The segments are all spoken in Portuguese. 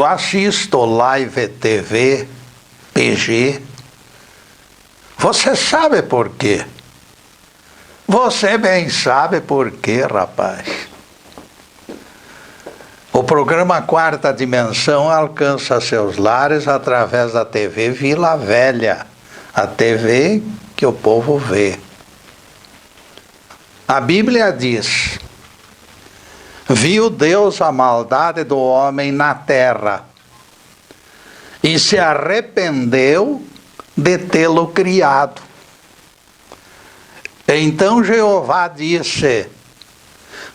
Eu assisto Live TV, PG. Você sabe por quê? Você bem sabe por quê, rapaz. O programa Quarta Dimensão alcança seus lares através da TV Vila Velha, a TV que o povo vê. A Bíblia diz: viu Deus a maldade do homem na terra e se arrependeu de tê-lo criado. Então Jeová disse: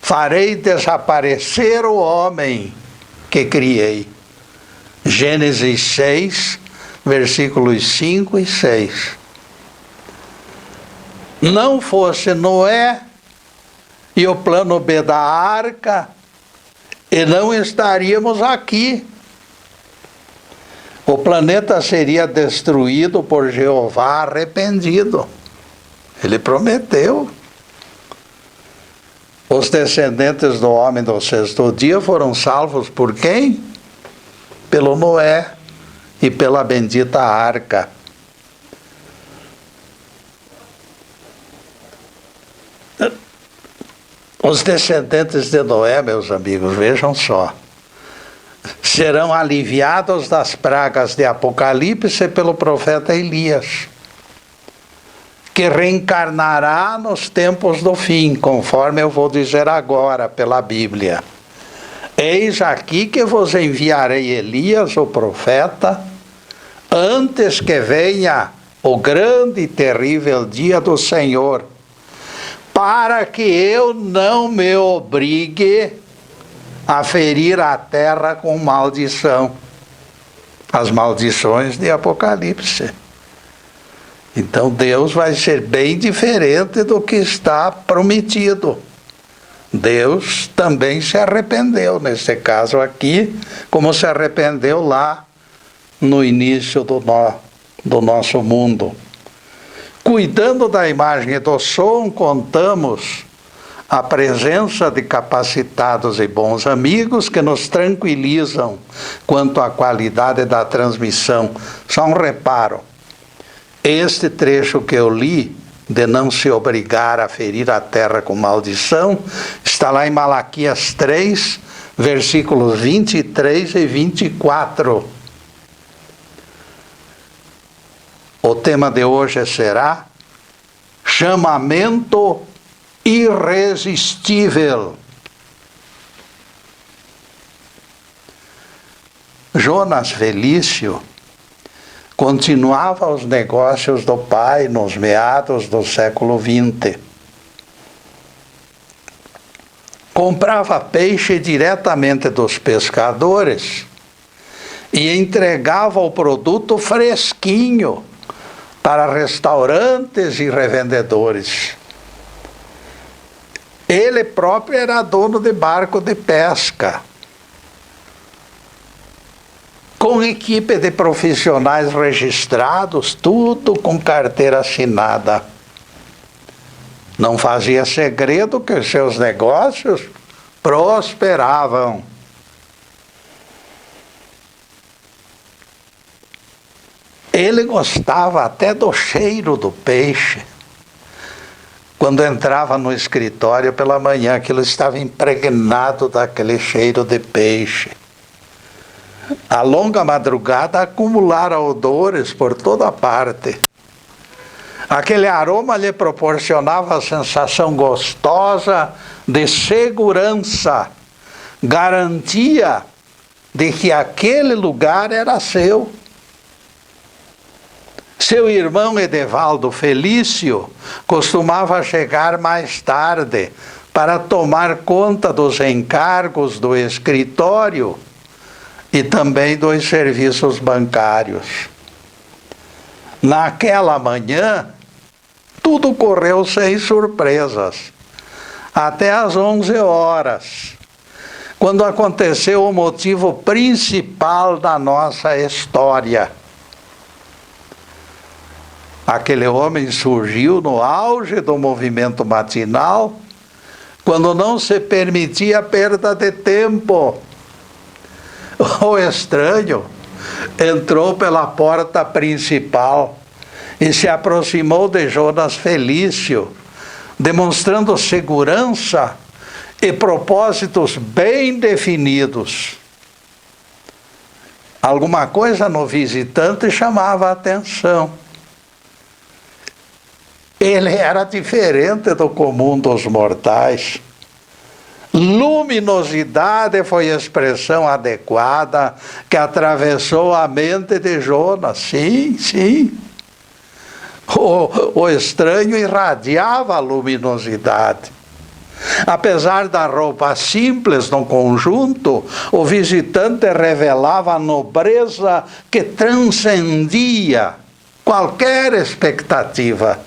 farei desaparecer o homem que criei. Gênesis 6, versículos 5 e 6. Não fosse Noé e o plano B da arca, e não estaríamos aqui. O planeta seria destruído por Jeová arrependido. Ele prometeu. Os descendentes do homem do sexto dia foram salvos por quem? Pelo Noé e pela bendita arca. Os descendentes de Noé, meus amigos, vejam só, serão aliviados das pragas de Apocalipse pelo profeta Elias, que reencarnará nos tempos do fim, conforme eu vou dizer agora pela Bíblia. Eis aqui que vos enviarei Elias, o profeta, antes que venha o grande e terrível dia do Senhor, para que eu não me obrigue a ferir a terra com maldição. As maldições de Apocalipse. Então Deus vai ser bem diferente do que está prometido. Deus também se arrependeu, nesse caso aqui, como se arrependeu lá no início do nosso mundo. Cuidando da imagem e do som, contamos a presença de capacitados e bons amigos que nos tranquilizam quanto à qualidade da transmissão. Só um reparo. Este trecho que eu li, de não se obrigar a ferir a terra com maldição, está lá em Malaquias 3, versículos 23 e 24. O tema de hoje será chamamento irresistível. Jonas Felício continuava os negócios do pai nos meados do século XX. Comprava peixe diretamente dos pescadores e entregava o produto fresquinho para restaurantes e revendedores. Ele próprio era dono de barco de pesca, com equipe de profissionais registrados, tudo com carteira assinada. Não fazia segredo que os seus negócios prosperavam. Ele gostava até do cheiro do peixe. Quando entrava no escritório pela manhã, aquilo estava impregnado daquele cheiro de peixe. A longa madrugada acumulara odores por toda parte. Aquele aroma lhe proporcionava a sensação gostosa de segurança, garantia de que aquele lugar era seu. Seu irmão Edevaldo Felício costumava chegar mais tarde para tomar conta dos encargos do escritório e também dos serviços bancários. Naquela manhã, tudo correu sem surpresas, até às 11 horas, quando aconteceu o motivo principal da nossa história. Aquele homem surgiu no auge do movimento matinal, quando não se permitia perda de tempo. O estranho entrou pela porta principal e se aproximou de Jonas Felício, demonstrando segurança e propósitos bem definidos. Alguma coisa no visitante chamava a atenção. Ele era diferente do comum dos mortais. Luminosidade foi a expressão adequada que atravessou a mente de Jonas. Sim, sim. O estranho irradiava a luminosidade. Apesar da roupa simples no conjunto, o visitante revelava a nobreza que transcendia qualquer expectativa.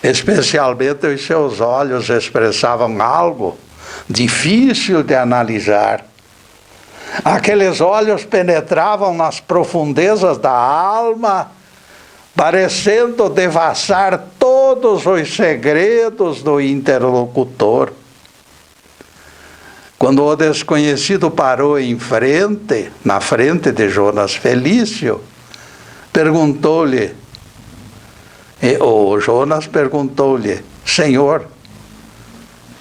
Especialmente os seus olhos expressavam algo difícil de analisar. Aqueles olhos penetravam nas profundezas da alma, parecendo devassar todos os segredos do interlocutor. Quando o desconhecido parou na frente de Jonas Felício, o Jonas perguntou-lhe: Senhor,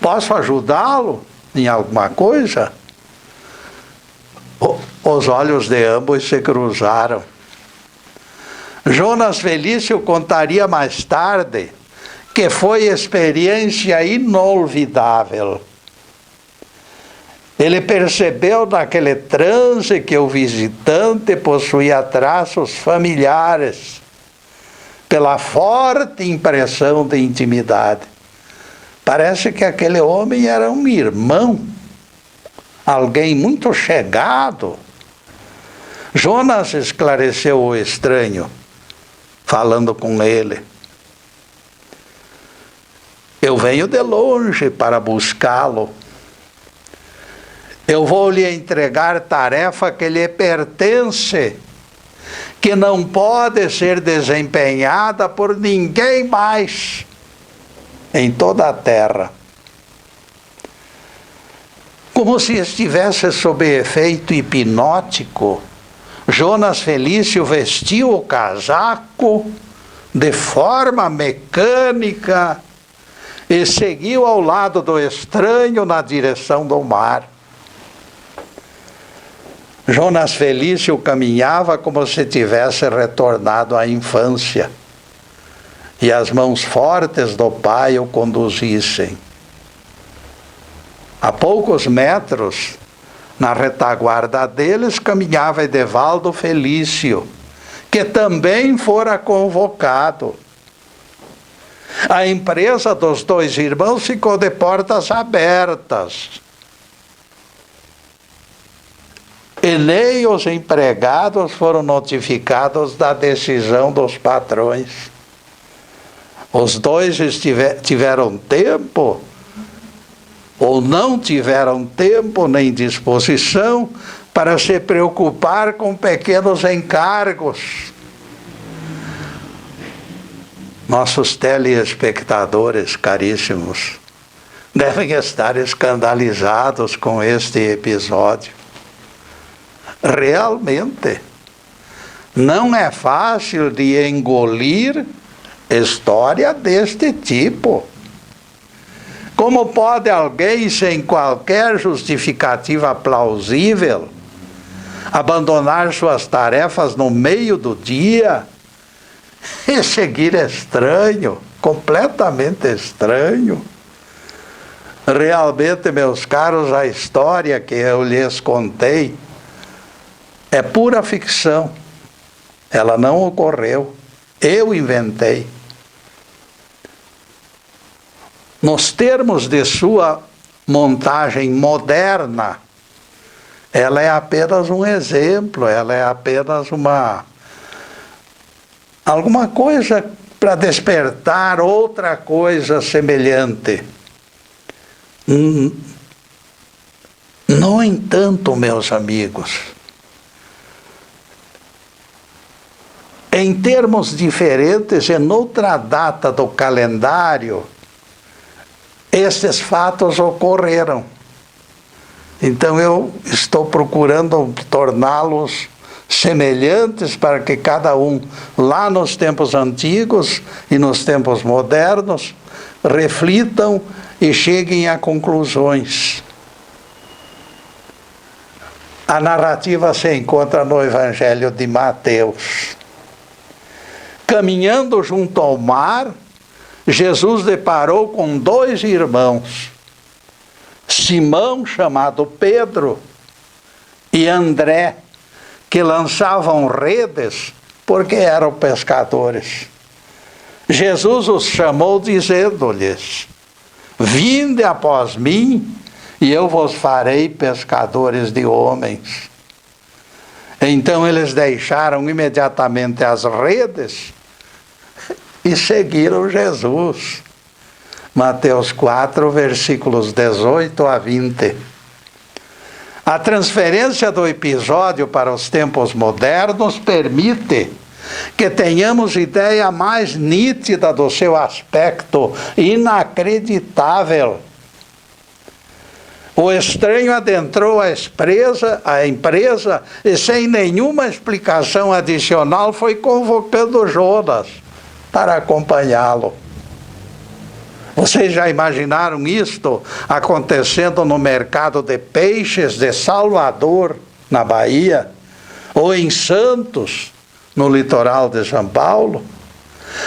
posso ajudá-lo em alguma coisa? Os olhos de ambos se cruzaram. Jonas Felício contaria mais tarde que foi experiência inolvidável. Ele percebeu naquele transe que o visitante possuía traços familiares, pela forte impressão de intimidade. Parece que aquele homem era um irmão, alguém muito chegado. Jonas esclareceu o estranho, falando com ele: eu venho de longe para buscá-lo. Eu vou lhe entregar tarefa que lhe pertence, que não pode ser desempenhada por ninguém mais em toda a terra. Como se estivesse sob efeito hipnótico, Jonas Felício vestiu o casaco de forma mecânica e seguiu ao lado do estranho na direção do mar. Jonas Felício caminhava como se tivesse retornado à infância, e as mãos fortes do pai o conduzissem. A poucos metros, na retaguarda deles, caminhava Edevaldo Felício, que também fora convocado. A empresa dos dois irmãos ficou de portas abertas. E nem os empregados foram notificados da decisão dos patrões. Os dois tiveram tempo, ou não tiveram tempo nem disposição, para se preocupar com pequenos encargos. Nossos telespectadores caríssimos devem estar escandalizados com este episódio. Realmente, não é fácil de engolir história deste tipo. Como pode alguém, sem qualquer justificativa plausível, abandonar suas tarefas no meio do dia e seguir estranho, completamente estranho? Realmente, meus caros, a história que eu lhes contei é pura ficção. Ela não ocorreu. Eu inventei. Nos termos de sua montagem moderna, ela é apenas um exemplo, ela é apenas alguma coisa para despertar outra coisa semelhante. No entanto, meus amigos, em termos diferentes e noutra data do calendário, estes fatos ocorreram. Então eu estou procurando torná-los semelhantes para que cada um, lá nos tempos antigos e nos tempos modernos, reflitam e cheguem a conclusões. A narrativa se encontra no Evangelho de Mateus. Caminhando junto ao mar, Jesus deparou com 2 irmãos, Simão, chamado Pedro, e André, que lançavam redes porque eram pescadores. Jesus os chamou dizendo-lhes: vinde após mim e eu vos farei pescadores de homens. Então eles deixaram imediatamente as redes e seguiram Jesus. Mateus 4, versículos 18 a 20. A transferência do episódio para os tempos modernos permite que tenhamos ideia mais nítida do seu aspecto inacreditável. O estranho adentrou a empresa e, sem nenhuma explicação adicional, foi convocando Jonas para acompanhá-lo. Vocês já imaginaram isto acontecendo no mercado de peixes de Salvador, na Bahia? Ou em Santos, no litoral de São Paulo?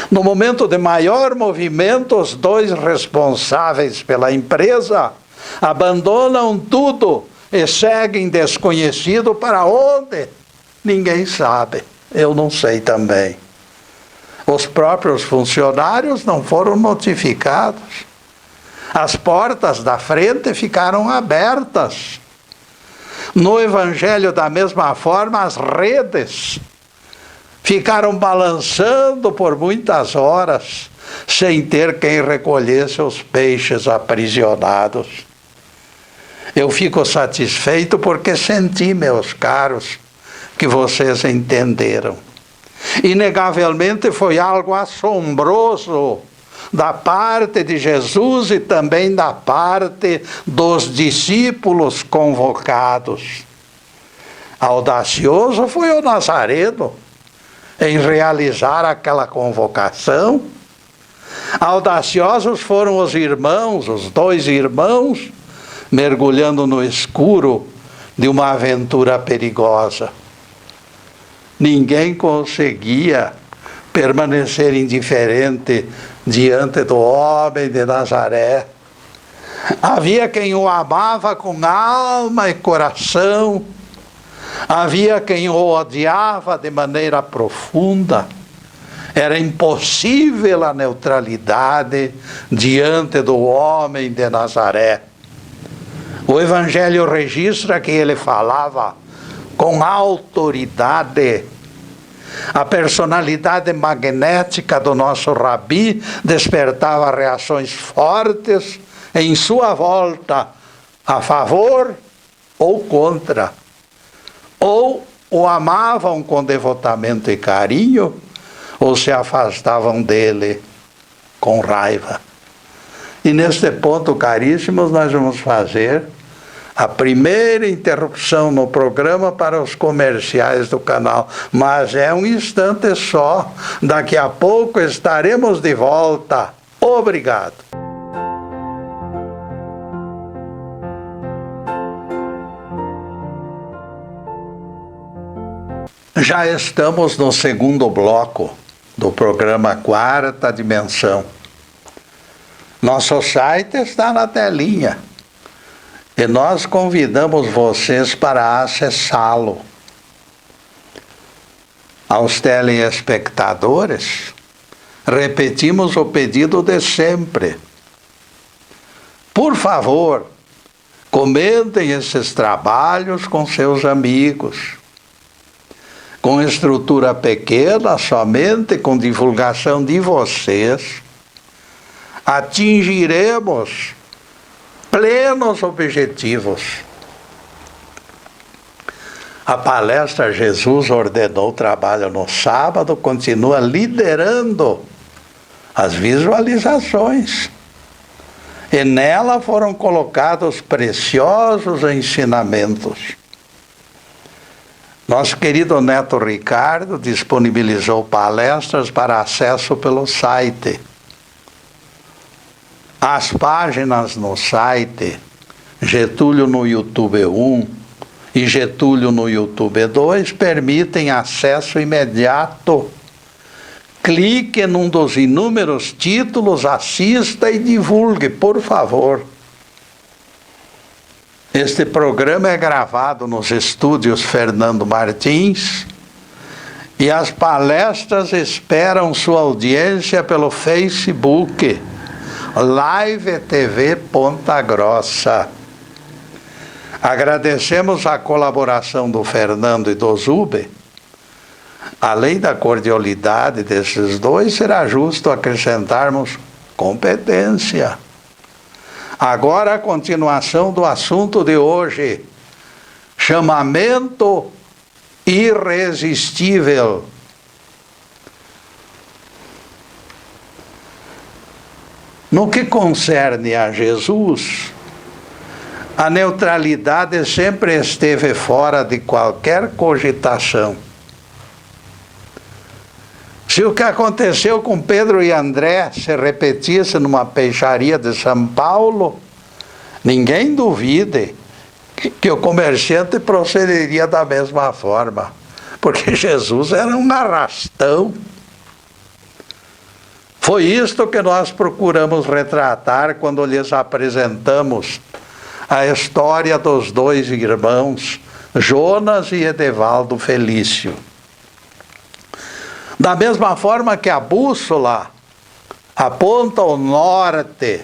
No momento de maior movimento, os 2 responsáveis pela empresa abandonam tudo e seguem desconhecido para onde? Ninguém sabe. Eu não sei também. Os próprios funcionários não foram notificados. As portas da frente ficaram abertas. No Evangelho, da mesma forma, as redes ficaram balançando por muitas horas, sem ter quem recolhesse os peixes aprisionados. Eu fico satisfeito porque senti, meus caros, que vocês entenderam. Inegavelmente foi algo assombroso da parte de Jesus e também da parte dos discípulos convocados. Audacioso foi o Nazareno em realizar aquela convocação. Audaciosos foram os irmãos, os 2 irmãos, mergulhando no escuro de uma aventura perigosa. Ninguém conseguia permanecer indiferente diante do homem de Nazaré. Havia quem o amava com alma e coração. Havia quem o odiava de maneira profunda. Era impossível a neutralidade diante do homem de Nazaré. O Evangelho registra que ele falava com autoridade. A personalidade magnética do nosso rabi despertava reações fortes em sua volta, a favor ou contra. Ou o amavam com devotamento e carinho, ou se afastavam dele com raiva. E neste ponto, caríssimos, nós vamos fazer a primeira interrupção no programa para os comerciais do canal. Mas é um instante só. Daqui a pouco estaremos de volta. Obrigado. Já estamos no segundo bloco do programa Quarta Dimensão. Nosso site está na telinha. E nós convidamos vocês para acessá-lo. Aos telespectadores, repetimos o pedido de sempre. Por favor, comentem esses trabalhos com seus amigos. Com estrutura pequena, somente com divulgação de vocês, atingiremos plenos objetivos. A palestra Jesus Ordenou Trabalho no Sábado continua liderando as visualizações. e nela foram colocados preciosos ensinamentos. Nosso querido Neto Ricardo disponibilizou palestras para acesso pelo site. As páginas no site, Getúlio no YouTube 1 e Getúlio no YouTube 2, permitem acesso imediato. Clique num dos inúmeros títulos, assista e divulgue, por favor. Este programa é gravado nos estúdios Fernando Martins e as palestras esperam sua audiência pelo Facebook, Live TV Ponta Grossa. Agradecemos a colaboração do Fernando e do Zube. Além da cordialidade desses dois, será justo acrescentarmos competência. Agora a continuação do assunto de hoje, chamamento irresistível. No que concerne a Jesus, a neutralidade sempre esteve fora de qualquer cogitação. Se o que aconteceu com Pedro e André se repetisse numa peixaria de São Paulo, ninguém duvide que o comerciante procederia da mesma forma, porque Jesus era um arrastão. Foi isto que nós procuramos retratar quando lhes apresentamos a história dos dois irmãos, Jonas e Edevaldo Felício. Da mesma forma que a bússola aponta o norte,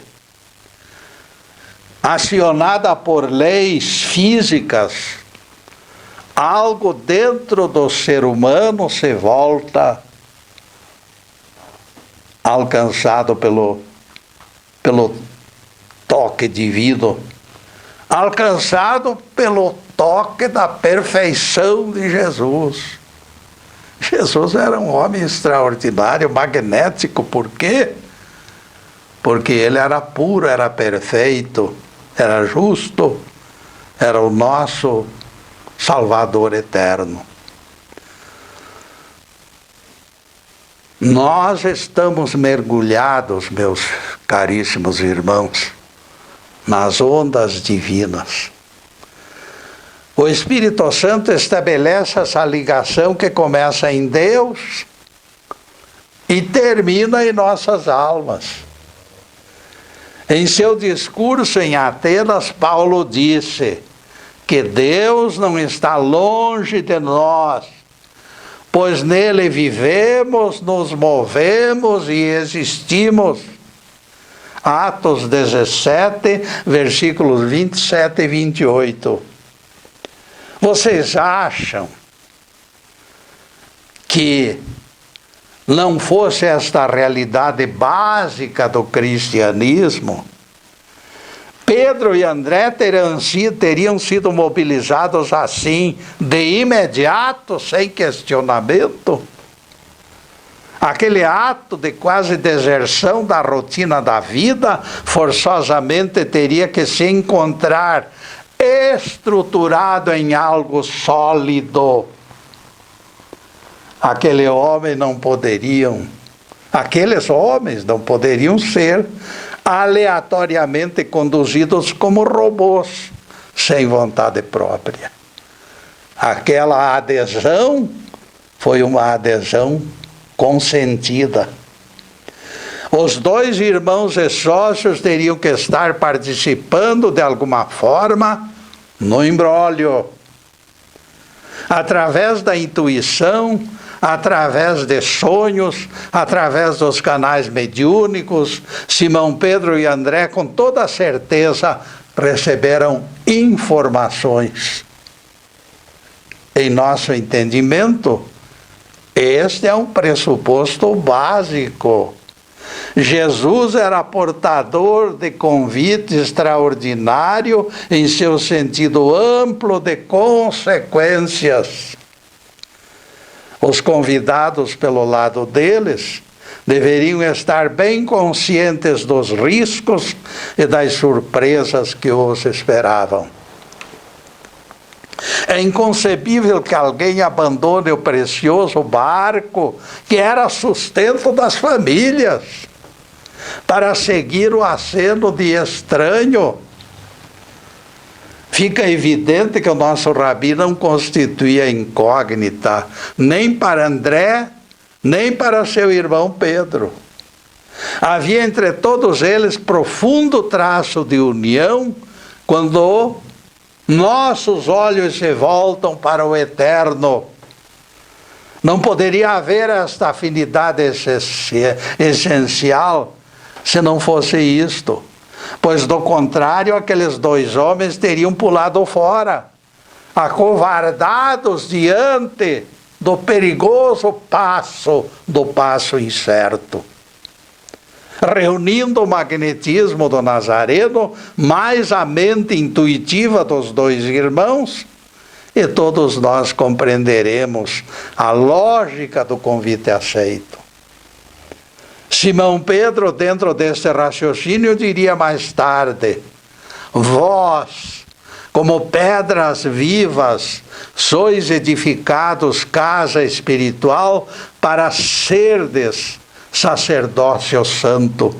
acionada por leis físicas, algo dentro do ser humano se volta alcançado pelo toque divino, alcançado pelo toque da perfeição de Jesus. Jesus era um homem extraordinário, magnético. Por quê? Porque ele era puro, era perfeito, era justo, era o nosso Salvador eterno. Nós estamos mergulhados, meus caríssimos irmãos, nas ondas divinas. O Espírito Santo estabelece essa ligação que começa em Deus e termina em nossas almas. Em seu discurso em Atenas, Paulo disse que Deus não está longe de nós, pois nele vivemos, nos movemos e existimos. Atos 17, versículos 27 e 28. Vocês acham que não fosse esta a realidade básica do cristianismo, Pedro e André teriam sido mobilizados assim, de imediato, sem questionamento? Aquele ato de quase deserção da rotina da vida, forçosamente teria que se encontrar estruturado em algo sólido. Aqueles homens não poderiam ser aleatoriamente conduzidos como robôs, sem vontade própria. Aquela adesão foi uma adesão consentida. Os dois irmãos e sócios teriam que estar participando de alguma forma no imbróglio. Através da intuição, através de sonhos, através dos canais mediúnicos, Simão Pedro e André, com toda certeza, receberam informações. Em nosso entendimento, este é um pressuposto básico. Jesus era portador de convite extraordinário em seu sentido amplo de consequências. Os convidados pelo lado deles deveriam estar bem conscientes dos riscos e das surpresas que os esperavam. É inconcebível que alguém abandone o precioso barco que era sustento das famílias para seguir o aceno de estranho. Fica evidente que o nosso rabi não constituía incógnita nem para André, nem para seu irmão Pedro. Havia entre todos eles profundo traço de união quando nossos olhos se voltam para o eterno. Não poderia haver esta afinidade essencial se não fosse isto, pois do contrário aqueles dois homens teriam pulado fora, acovardados diante do perigoso passo incerto. Reunindo o magnetismo do Nazareno, mais a mente intuitiva dos dois irmãos, e todos nós compreenderemos a lógica do convite aceito. Simão Pedro, dentro deste raciocínio, diria mais tarde: vós, como pedras vivas, sois edificados casa espiritual para serdes sacerdócio santo.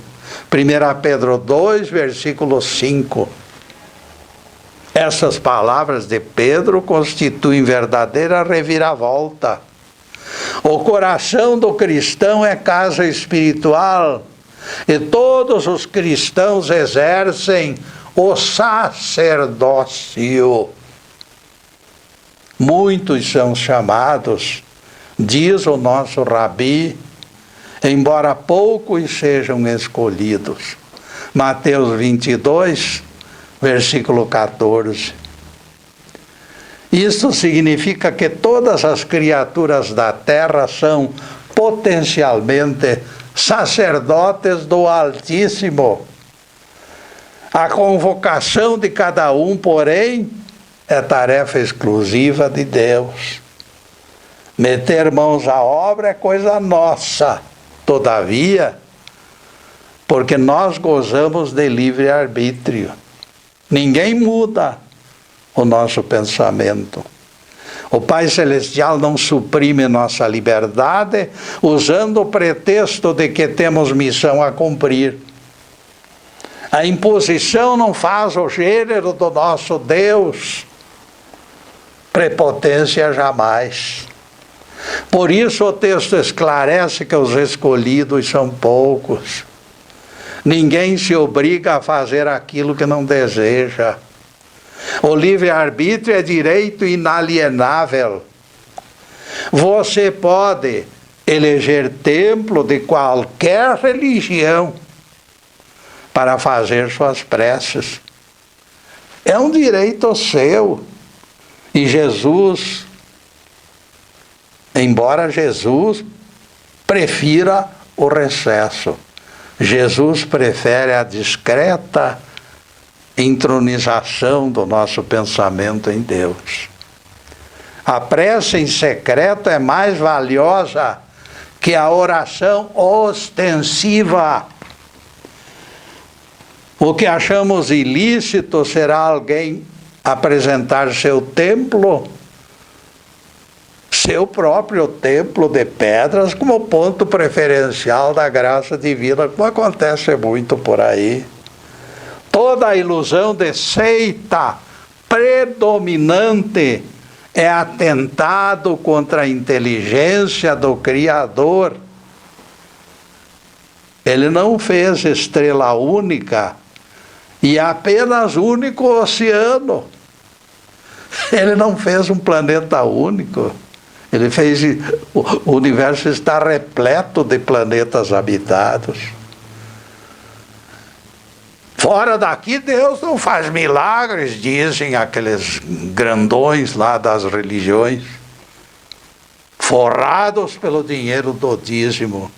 1 Pedro 2, versículo 5. Essas palavras de Pedro constituem verdadeira reviravolta. O coração do cristão é casa espiritual e todos os cristãos exercem o sacerdócio. Muitos são chamados, diz o nosso rabi, embora poucos sejam escolhidos. Mateus 22, versículo 14. Isso significa que todas as criaturas da terra são potencialmente sacerdotes do Altíssimo. A convocação de cada um, porém, é tarefa exclusiva de Deus. Meter mãos à obra é coisa nossa. Todavia, porque nós gozamos de livre-arbítrio. Ninguém muda o nosso pensamento. O Pai Celestial não suprime nossa liberdade usando o pretexto de que temos missão a cumprir. A imposição não faz o gênero do nosso Deus. Prepotência jamais. Por isso o texto esclarece que os escolhidos são poucos. Ninguém se obriga a fazer aquilo que não deseja. O livre-arbítrio é direito inalienável. Você pode eleger templo de qualquer religião para fazer suas preces. É um direito seu. E Jesus, embora Jesus prefira o recesso, Jesus prefere a discreta entronização do nosso pensamento em Deus. A prece em secreto é mais valiosa que a oração ostensiva. O que achamos ilícito será alguém apresentar seu templo, seu próprio templo de pedras, como ponto preferencial da graça divina, como acontece muito por aí. Toda a ilusão de seita predominante é atentado contra a inteligência do Criador. Ele não fez estrela única e apenas único oceano. Ele não fez um planeta único. Ele fez... O universo está repleto de planetas habitados. Fora daqui, Deus não faz milagres, dizem aqueles grandões lá das religiões, forrados pelo dinheiro do dízimo.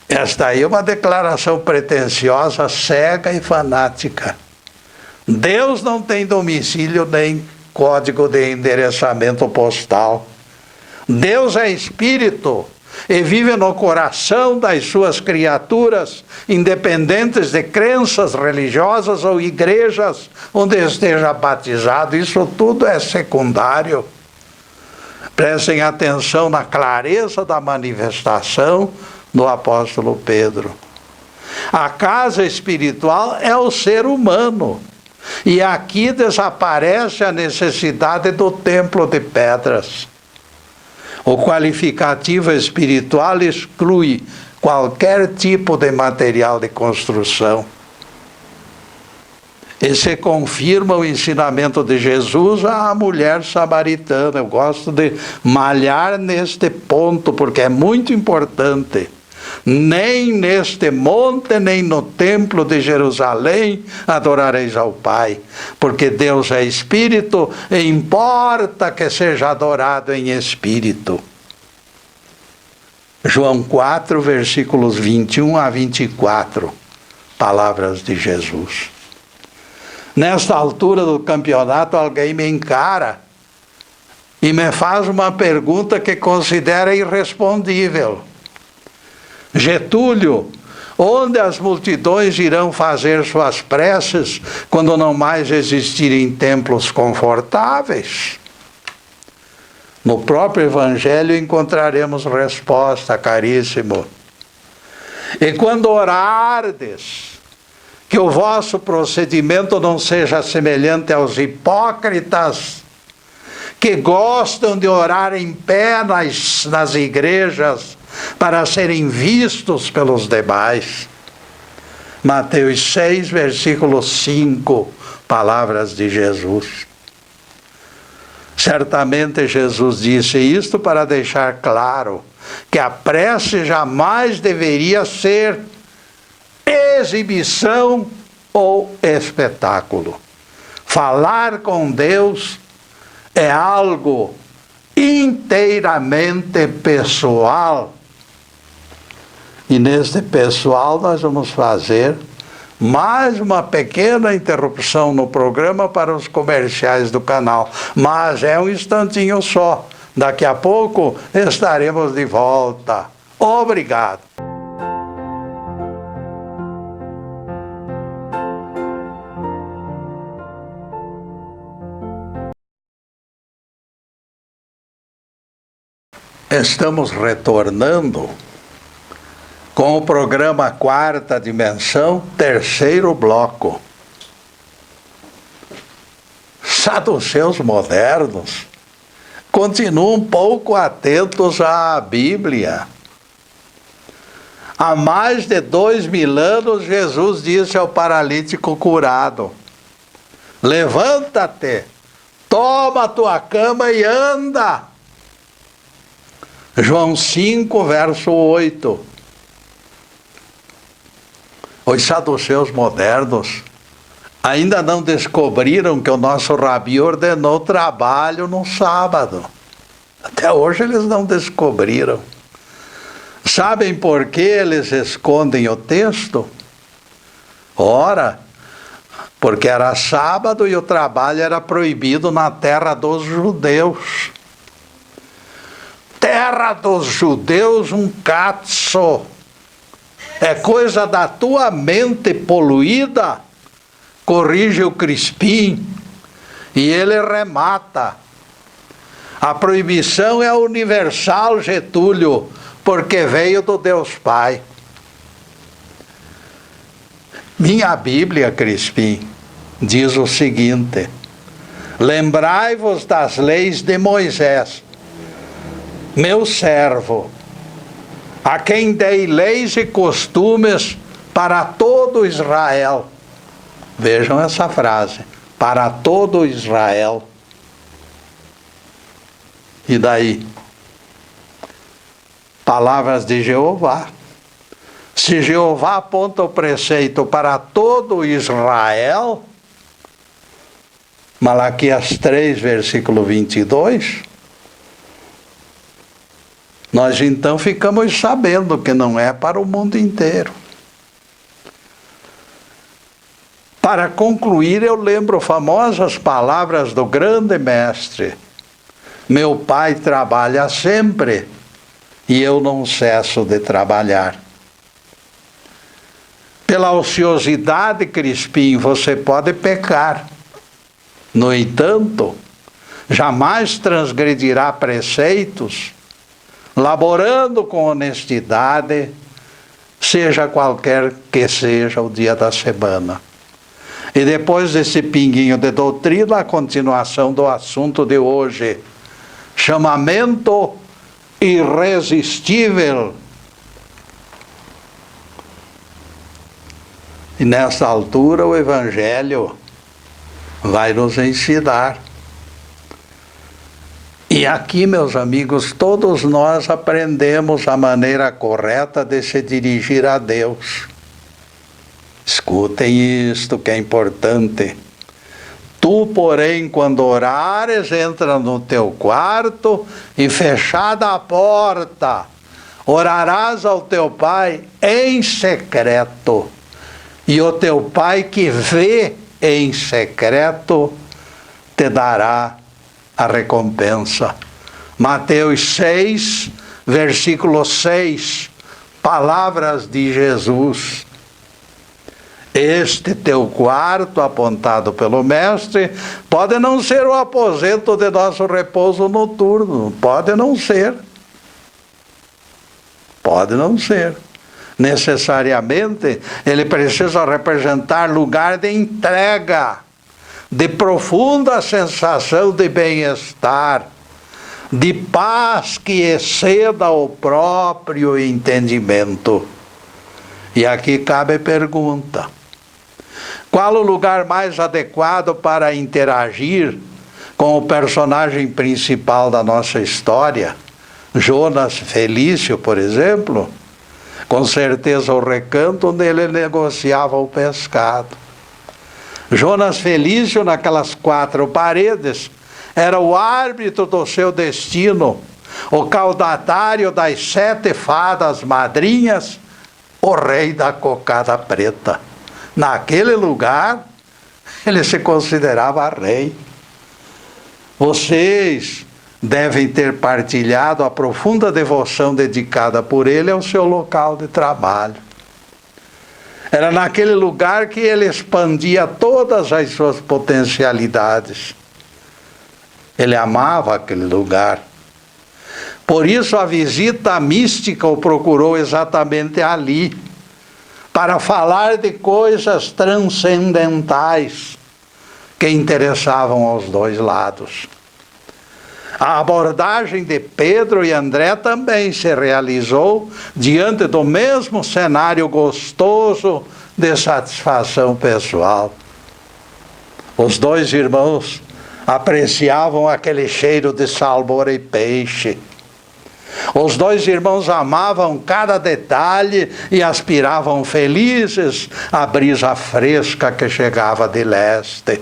Esta aí é uma declaração pretensiosa, cega e fanática. Deus não tem domicílio nem código de endereçamento postal. Deus é espírito. e vive no coração das suas criaturas, independentes de crenças religiosas ou igrejas onde esteja batizado. Isso tudo é secundário. Prestem atenção na clareza da manifestação do apóstolo Pedro. A casa espiritual é o ser humano. E aqui desaparece a necessidade do templo de pedras. O qualificativo espiritual exclui qualquer tipo de material de construção. E se confirma o ensinamento de Jesus à mulher samaritana. Eu gosto de malhar neste ponto, porque é muito importante. Nem neste monte, nem no templo de Jerusalém adorareis ao Pai, porque Deus é Espírito e importa que seja adorado em Espírito. João 4, versículos 21 a 24, palavras de Jesus. Nesta altura do campeonato, alguém me encara e me faz uma pergunta que considera irrespondível. Getúlio, onde as multidões irão fazer suas preces quando não mais existirem templos confortáveis? No próprio Evangelho encontraremos resposta, caríssimo. E quando orardes, que o vosso procedimento não seja semelhante aos hipócritas, que gostam de orar em pé nas igrejas, para serem vistos pelos demais. Mateus 6, versículo 5, palavras de Jesus. Certamente Jesus disse isto para deixar claro que a prece jamais deveria ser exibição ou espetáculo. Falar com Deus é algo inteiramente pessoal. E neste pessoal nós vamos fazer mais uma pequena interrupção no programa para os comerciais do canal. Mas é um instantinho só. Daqui a pouco estaremos de volta. Obrigado. Estamos retornando com o programa Quarta Dimensão, terceiro bloco. Saduceus modernos continuam pouco atentos à Bíblia. Há mais de 2000 anos, Jesus disse ao paralítico curado: levanta-te, toma a tua cama e anda. João 5, verso 8. Os saduceus modernos ainda não descobriram que o nosso Rabi ordenou trabalho no sábado. Até hoje eles não descobriram. Sabem por que eles escondem o texto? Ora, porque era sábado e o trabalho era proibido na terra dos judeus. Terra dos judeus, um catso. É coisa da tua mente poluída, corrige o Crispim, e ele remata. A proibição é universal, Getúlio, porque veio do Deus Pai. Minha Bíblia, Crispim, diz o seguinte: lembrai-vos das leis de Moisés, meu servo, a quem dei leis e costumes para todo Israel. Vejam essa frase, para todo Israel. E daí? Palavras de Jeová. Se Jeová aponta o preceito para todo Israel, Malaquias 3, versículo 22, nós então ficamos sabendo que não é para o mundo inteiro. Para concluir, eu lembro famosas palavras do grande mestre: meu pai trabalha sempre e eu não cesso de trabalhar. Pela ociosidade, Crispim, você pode pecar. No entanto, jamais transgredirá preceitos, laborando com honestidade, seja qualquer que seja o dia da semana. E depois desse pinguinho de doutrina, a continuação do assunto de hoje. Chamamento irresistível. E nessa altura o Evangelho vai nos ensinar. E aqui, meus amigos, todos nós aprendemos a maneira correta de se dirigir a Deus. Escutem isto que é importante. Tu, porém, quando orares, entra no teu quarto e fechada a porta, orarás ao teu Pai em secreto. E o teu Pai que vê em secreto te dará a recompensa. Mateus 6, versículo 6, palavras de Jesus. Este teu quarto, apontado pelo Mestre, pode não ser o aposento de nosso repouso noturno, pode não ser. Pode não ser. Necessariamente, ele precisa representar lugar de entrega, de profunda sensação de bem-estar, de paz que exceda o próprio entendimento. E aqui cabe a pergunta: qual o lugar mais adequado para interagir com o personagem principal da nossa história? Jonas Felício, por exemplo? Com certeza o recanto onde ele negociava o pescado. Jonas Felício, naquelas 4 paredes, era o árbitro do seu destino, o caudatário das 7 fadas madrinhas, o rei da cocada preta. Naquele lugar, ele se considerava rei. Vocês devem ter partilhado a profunda devoção dedicada por ele ao seu local de trabalho. Era naquele lugar que ele expandia todas as suas potencialidades. Ele amava aquele lugar. Por isso a visita mística o procurou exatamente ali, para falar de coisas transcendentais que interessavam aos dois lados. A abordagem de Pedro e André também se realizou diante do mesmo cenário gostoso de satisfação pessoal. Os 2 irmãos apreciavam aquele cheiro de salmão e peixe. Os 2 irmãos amavam cada detalhe e aspiravam felizes a brisa fresca que chegava de leste.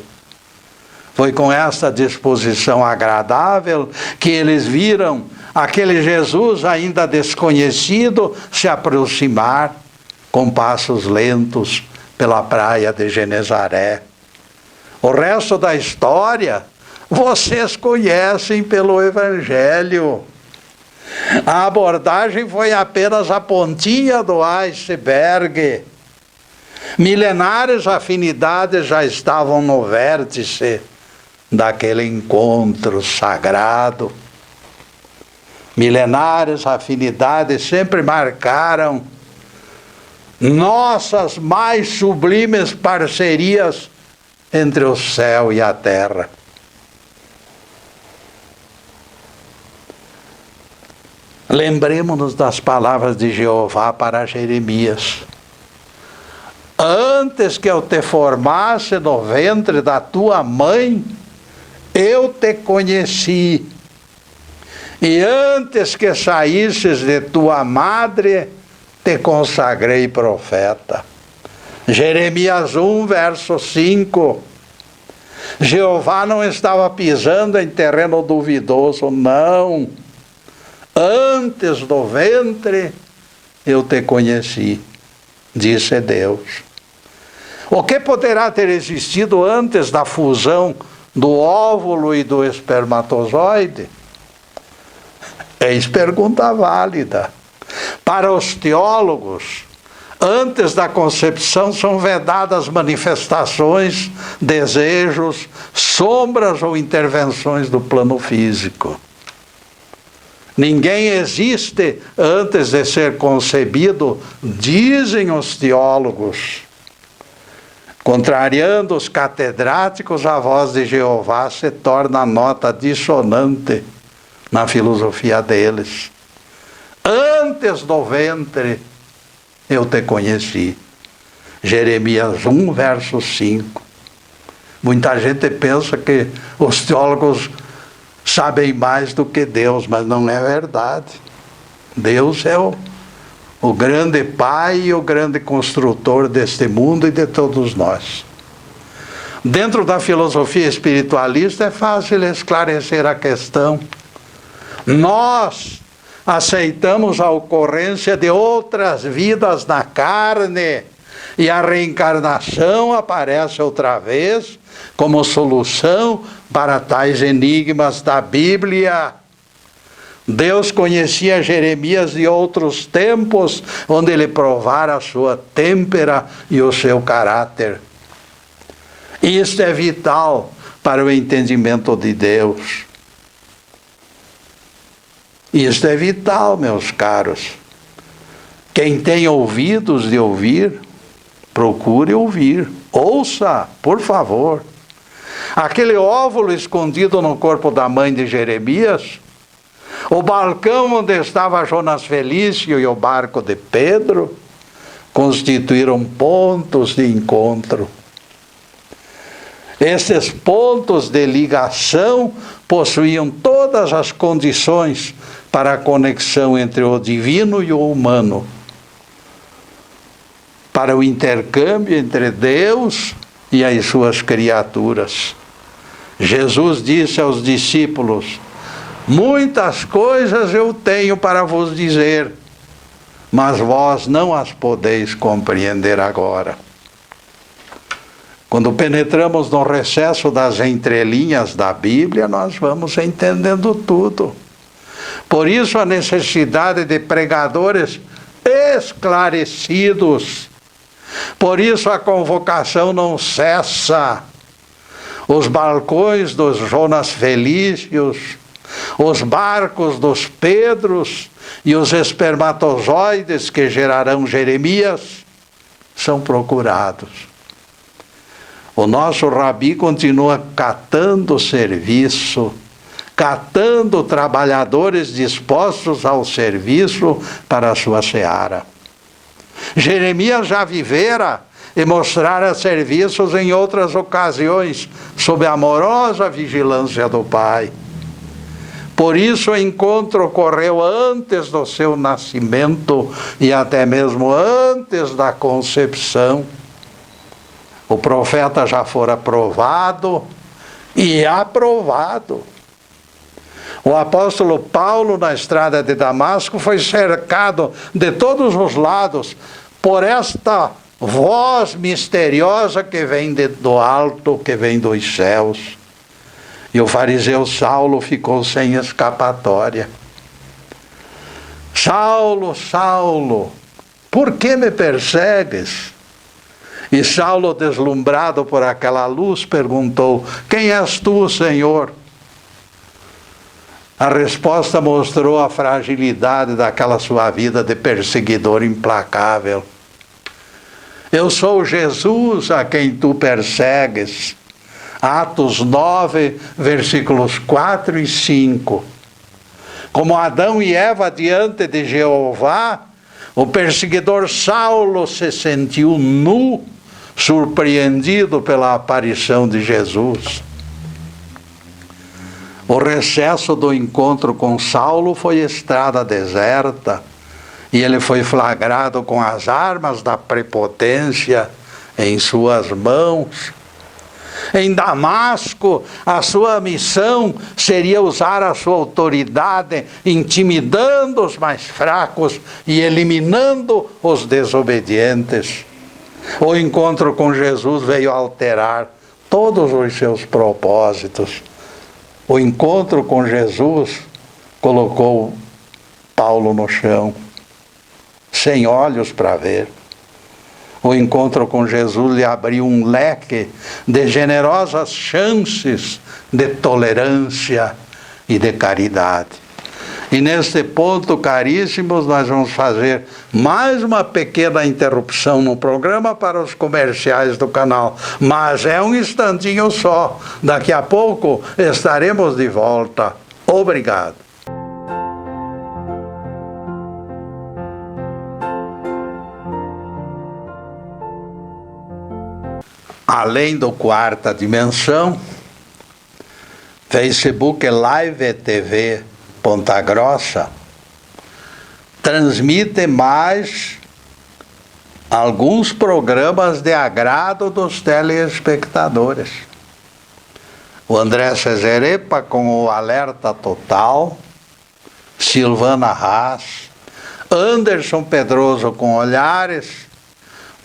Foi com essa disposição agradável que eles viram aquele Jesus ainda desconhecido se aproximar com passos lentos pela praia de Genezaré. O resto da história vocês conhecem pelo Evangelho. A abordagem foi apenas a pontinha do iceberg. Milenares afinidades já estavam no vértice daquele encontro sagrado. Milenares afinidades sempre marcaram nossas mais sublimes parcerias entre o céu e a terra. Lembremos-nos das palavras de Jeová para Jeremias: antes que eu te formasse no ventre da tua mãe, eu te conheci, e antes que saísses de tua madre, te consagrei profeta. Jeremias 1, verso 5. Jeová não estava pisando em terreno duvidoso, não. Antes do ventre, eu te conheci, disse Deus. O que poderá ter existido antes da fusão do óvulo e do espermatozoide? Eis pergunta válida. Para os teólogos, antes da concepção são vedadas manifestações, desejos, sombras ou intervenções do plano físico. Ninguém existe antes de ser concebido, dizem os teólogos. Contrariando os catedráticos, a voz de Jeová se torna nota dissonante na filosofia deles. Antes do ventre eu te conheci. Jeremias 1, verso 5. Muita gente pensa que os teólogos sabem mais do que Deus, mas não é verdade. Deus é o grande Pai e o grande construtor deste mundo e de todos nós. Dentro da filosofia espiritualista é fácil esclarecer a questão. Nós aceitamos a ocorrência de outras vidas na carne e a reencarnação aparece outra vez como solução para tais enigmas da Bíblia. Deus conhecia Jeremias de outros tempos, onde ele provara a sua têmpera e o seu caráter. Isto é vital para o entendimento de Deus. Isto é vital, meus caros. Quem tem ouvidos de ouvir, procure ouvir. Ouça, por favor. Aquele óvulo escondido no corpo da mãe de Jeremias, o balcão onde estava Jonas Felício e o barco de Pedro, constituíram pontos de encontro. Esses pontos de ligação possuíam todas as condições para a conexão entre o divino e o humano, para o intercâmbio entre Deus e as suas criaturas. Jesus disse aos discípulos: muitas coisas eu tenho para vos dizer, mas vós não as podeis compreender agora. Quando penetramos no recesso das entrelinhas da Bíblia, nós vamos entendendo tudo. Por isso a necessidade de pregadores esclarecidos. Por isso a convocação não cessa. Os balcões dos Jonas Felícios, os barcos dos Pedros e os espermatozoides que gerarão Jeremias são procurados. O nosso rabi continua catando serviço, catando trabalhadores dispostos ao serviço para a sua seara. Jeremias já vivera e mostrara serviços em outras ocasiões, sob a amorosa vigilância do Pai. Por isso o encontro ocorreu antes do seu nascimento e até mesmo antes da concepção. O profeta já fora provado e aprovado. O apóstolo Paulo, na estrada de Damasco, foi cercado de todos os lados por esta voz misteriosa que vem do alto, que vem dos céus. E o fariseu Saulo ficou sem escapatória. Saulo, Saulo, por que me persegues? E Saulo, deslumbrado por aquela luz, perguntou: quem és tu, Senhor? A resposta mostrou a fragilidade daquela sua vida de perseguidor implacável. Eu sou Jesus a quem tu persegues. Atos 9, versículos 4 e 5. Como Adão e Eva diante de Jeová, o perseguidor Saulo se sentiu nu, surpreendido pela aparição de Jesus. O recesso do encontro com Saulo foi estrada deserta, e ele foi flagrado com as armas da prepotência em suas mãos. Em Damasco, a sua missão seria usar a sua autoridade, intimidando os mais fracos e eliminando os desobedientes. O encontro com Jesus veio alterar todos os seus propósitos. O encontro com Jesus colocou Paulo no chão, sem olhos para ver. O encontro com Jesus lhe abriu um leque de generosas chances de tolerância e de caridade. E neste ponto, caríssimos, nós vamos fazer mais uma pequena interrupção no programa para os comerciais do canal. Mas é um instantinho só. Daqui a pouco estaremos de volta. Obrigado. Além do Quarta Dimensão, Facebook Live TV Ponta Grossa transmite mais alguns programas de agrado dos telespectadores. O André Cesarepa com o Alerta Total, Silvana Haas, Anderson Pedroso com Olhares,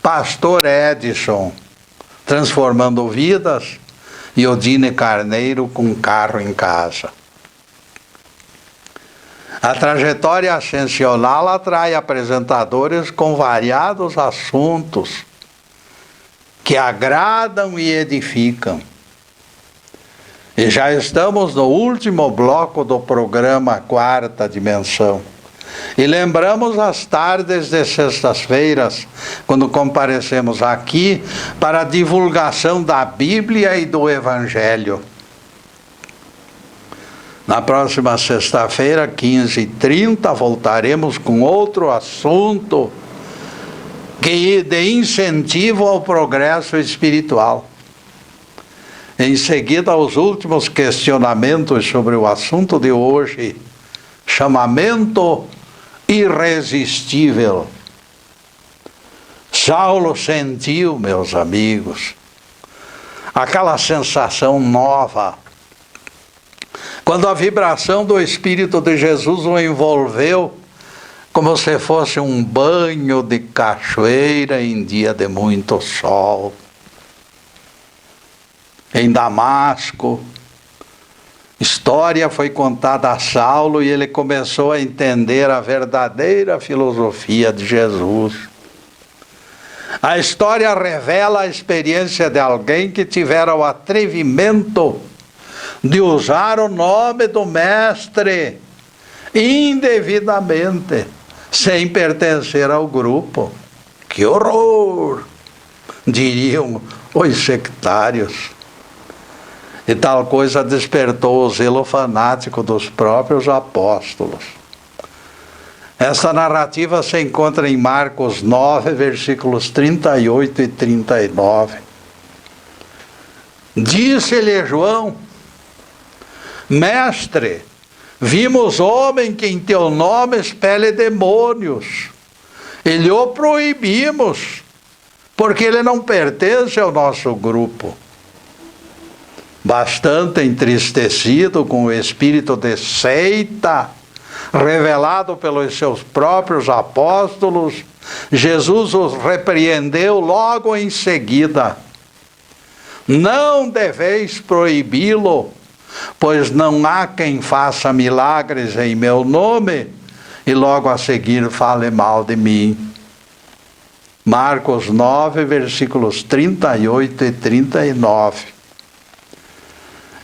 Pastor Edson Transformando Vidas e Odine Carneiro com Carro em Casa. A trajetória ascensional atrai apresentadores com variados assuntos que agradam e edificam. E já estamos no último bloco do programa Quarta Dimensão. E lembramos as tardes de sextas-feiras, quando comparecemos aqui para a divulgação da Bíblia e do Evangelho. Na próxima sexta-feira, 15h30, voltaremos com outro assunto de incentivo ao progresso espiritual. Em seguida, os últimos questionamentos sobre o assunto de hoje, chamamento irresistível. Saulo sentiu, meus amigos, aquela sensação nova, quando a vibração do Espírito de Jesus o envolveu, como se fosse um banho de cachoeira em dia de muito sol. Em Damasco, história foi contada a Saulo e ele começou a entender a verdadeira filosofia de Jesus. A história revela a experiência de alguém que tivera o atrevimento de usar o nome do Mestre indevidamente, sem pertencer ao grupo. Que horror! Diriam os sectários. E tal coisa despertou o zelo fanático dos próprios apóstolos. Essa narrativa se encontra em Marcos 9, versículos 38 e 39. Disse-lhe João: Mestre, vimos homem que em teu nome expele demônios, e lhe o proibimos, porque ele não pertence ao nosso grupo. Bastante entristecido com o espírito de seita, revelado pelos seus próprios apóstolos, Jesus os repreendeu logo em seguida. Não deveis proibi-lo, pois não há quem faça milagres em meu nome, e logo a seguir fale mal de mim. Marcos 9, versículos 38 e 39.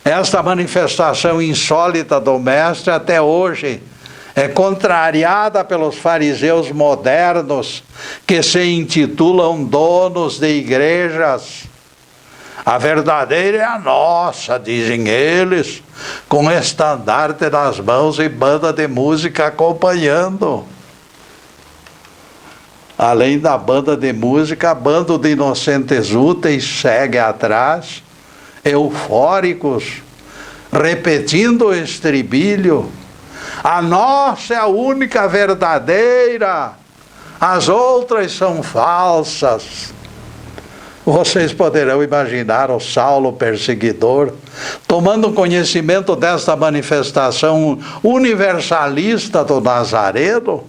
Esta manifestação insólita do Mestre até hoje é contrariada pelos fariseus modernos que se intitulam donos de igrejas. A verdadeira é a nossa, dizem eles, com estandarte nas mãos e banda de música acompanhando. Além da banda de música, bando de inocentes úteis segue atrás, eufóricos, repetindo o estribilho: a nossa é a única verdadeira, as outras são falsas. Vocês poderão imaginar o Saulo perseguidor tomando conhecimento desta manifestação universalista do Nazareno.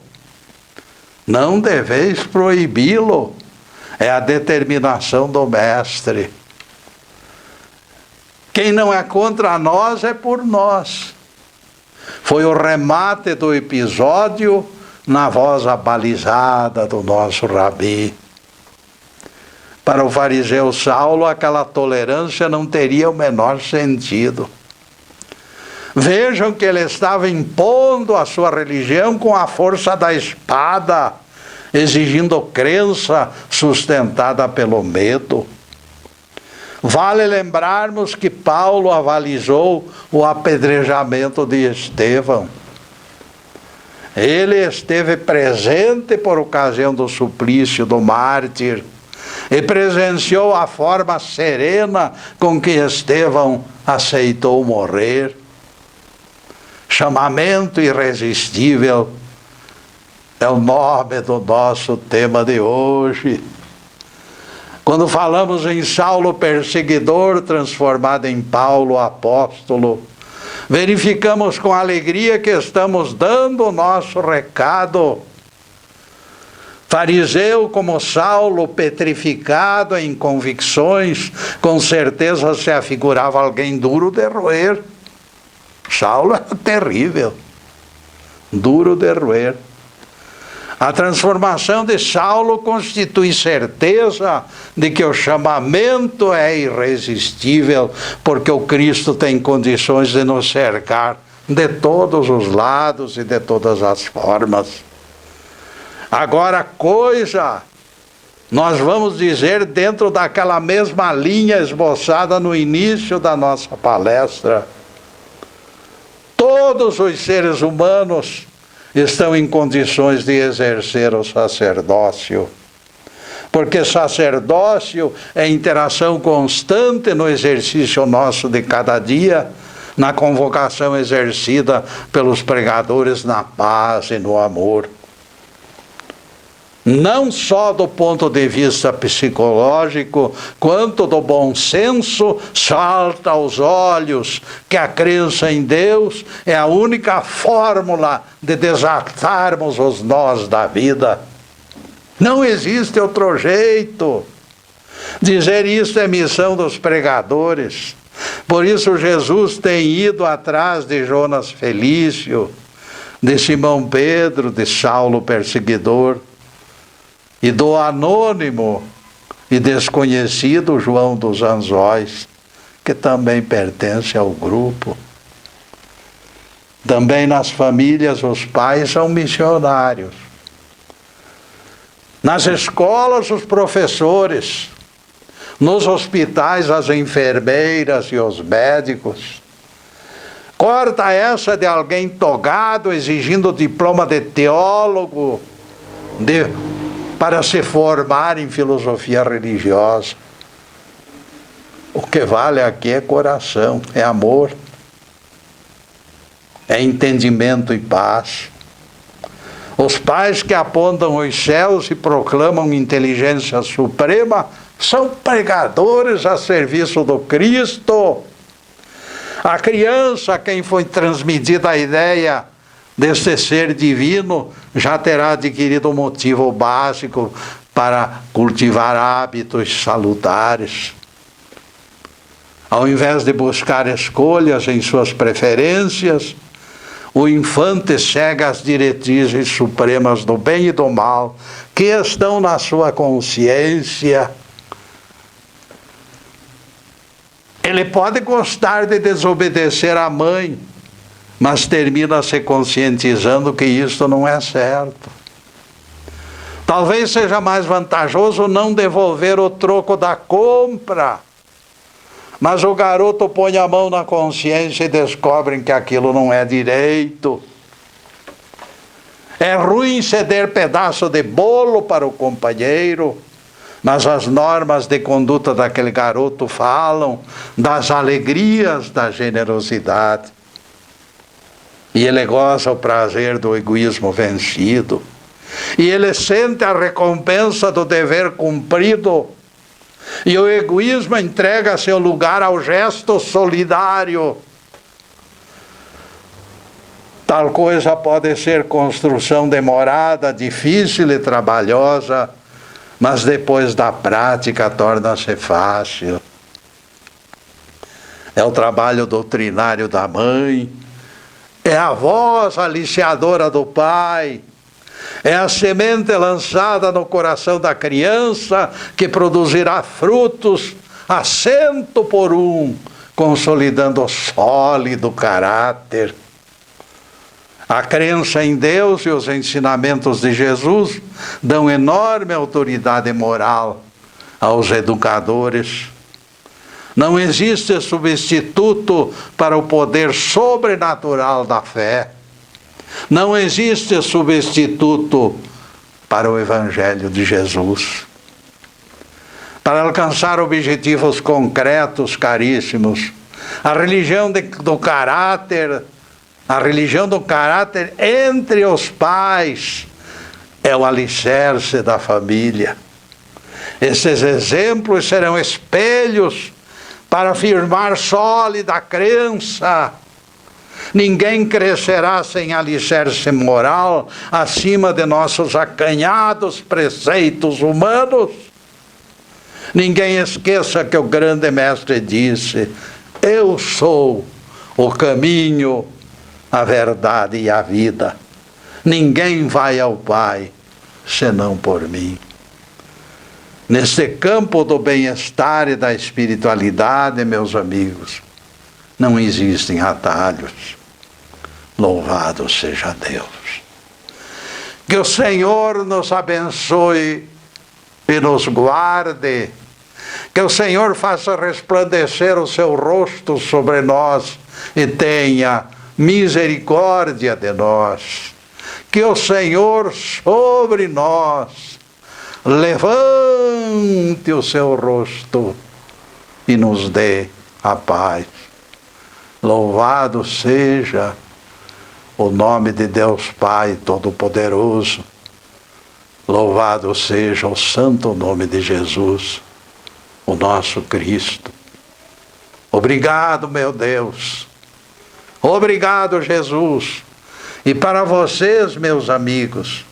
Não deveis proibi-lo, é a determinação do Mestre. Quem não é contra nós é por nós. Foi o remate do episódio na voz abalizada do nosso rabi. Para o fariseu Saulo, aquela tolerância não teria o menor sentido. Vejam que ele estava impondo a sua religião com a força da espada, exigindo crença sustentada pelo medo. Vale lembrarmos que Paulo avalizou o apedrejamento de Estevão. Ele esteve presente por ocasião do suplício do mártir e presenciou a forma serena com que Estevão aceitou morrer. Chamamento irresistível é o nome do nosso tema de hoje. Quando falamos em Saulo perseguidor transformado em Paulo apóstolo, verificamos com alegria que estamos dando o nosso recado. Fariseu como Saulo, petrificado em convicções, com certeza se afigurava alguém duro de roer. Saulo era terrível, duro de roer. A transformação de Saulo constitui certeza de que o chamamento é irresistível, porque o Cristo tem condições de nos cercar de todos os lados e de todas as formas. Agora, nós vamos dizer dentro daquela mesma linha esboçada no início da nossa palestra. Todos os seres humanos estão em condições de exercer o sacerdócio. Porque sacerdócio é interação constante no exercício nosso de cada dia, na convocação exercida pelos pregadores na paz e no amor. Não só do ponto de vista psicológico, quanto do bom senso, salta aos olhos que a crença em Deus é a única fórmula de desatarmos os nós da vida. Não existe outro jeito. Dizer isso é missão dos pregadores. Por isso Jesus tem ido atrás de Jonas Felício, de Simão Pedro, de Saulo perseguidor, e do anônimo e desconhecido João dos Anzóis, que também pertence ao grupo. Também nas famílias os pais são missionários. Nas escolas os professores, nos hospitais as enfermeiras e os médicos. Corta essa de alguém togado exigindo diploma de teólogo, para se formar em filosofia religiosa. O que vale aqui é coração, é amor, é entendimento e paz. Os pais que apontam os céus e proclamam inteligência suprema são pregadores a serviço do Cristo. A criança a quem foi transmitida a ideia deste ser divino já terá adquirido um motivo básico para cultivar hábitos salutares. Ao invés de buscar escolhas em suas preferências, o infante segue as diretrizes supremas do bem e do mal, que estão na sua consciência. Ele pode gostar de desobedecer à mãe, mas termina se conscientizando que isto não é certo. Talvez seja mais vantajoso não devolver o troco da compra, mas o garoto põe a mão na consciência e descobre que aquilo não é direito. É ruim ceder pedaço de bolo para o companheiro, mas as normas de conduta daquele garoto falam das alegrias da generosidade. E ele goza o prazer do egoísmo vencido. E ele sente a recompensa do dever cumprido. E o egoísmo entrega seu lugar ao gesto solidário. Tal coisa pode ser construção demorada, difícil e trabalhosa, mas depois da prática torna-se fácil. É o trabalho doutrinário da mãe, É a voz aliciadora do Pai. É a semente lançada no coração da criança que produzirá frutos a 100 por 1, consolidando o sólido caráter. A crença em Deus e os ensinamentos de Jesus dão enorme autoridade moral aos educadores. Não existe substituto para o poder sobrenatural da fé. Não existe substituto para o Evangelho de Jesus. Para alcançar objetivos concretos, caríssimos, a religião do caráter entre os pais é o alicerce da família. Esses exemplos serão espelhos para afirmar sólida a crença. Ninguém crescerá sem alicerce moral acima de nossos acanhados preceitos humanos. Ninguém esqueça que o grande mestre disse: eu sou o caminho, a verdade e a vida. Ninguém vai ao Pai senão por mim. Neste campo do bem-estar e da espiritualidade, meus amigos, não existem atalhos. Louvado seja Deus. Que o Senhor nos abençoe e nos guarde. Que o Senhor faça resplandecer o seu rosto sobre nós e tenha misericórdia de nós. Que o Senhor sobre nós levante o seu rosto e nos dê a paz. Louvado seja o nome de Deus Pai Todo-Poderoso. Louvado seja o santo nome de Jesus, o nosso Cristo. Obrigado, meu Deus. Obrigado, Jesus. E para vocês, meus amigos,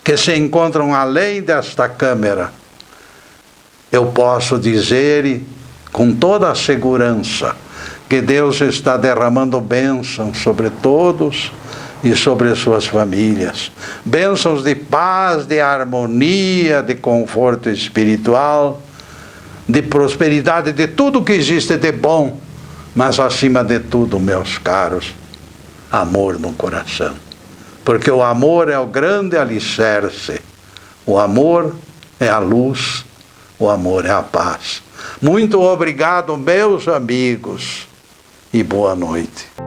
que se encontram além desta câmera, eu posso dizer com toda a segurança que Deus está derramando bênçãos sobre todos e sobre suas famílias. Bênçãos de paz, de harmonia, de conforto espiritual, de prosperidade, de tudo que existe de bom, mas acima de tudo, meus caros, amor no coração. Porque o amor é o grande alicerce. O amor é a luz, o amor é a paz. Muito obrigado, meus amigos, e boa noite.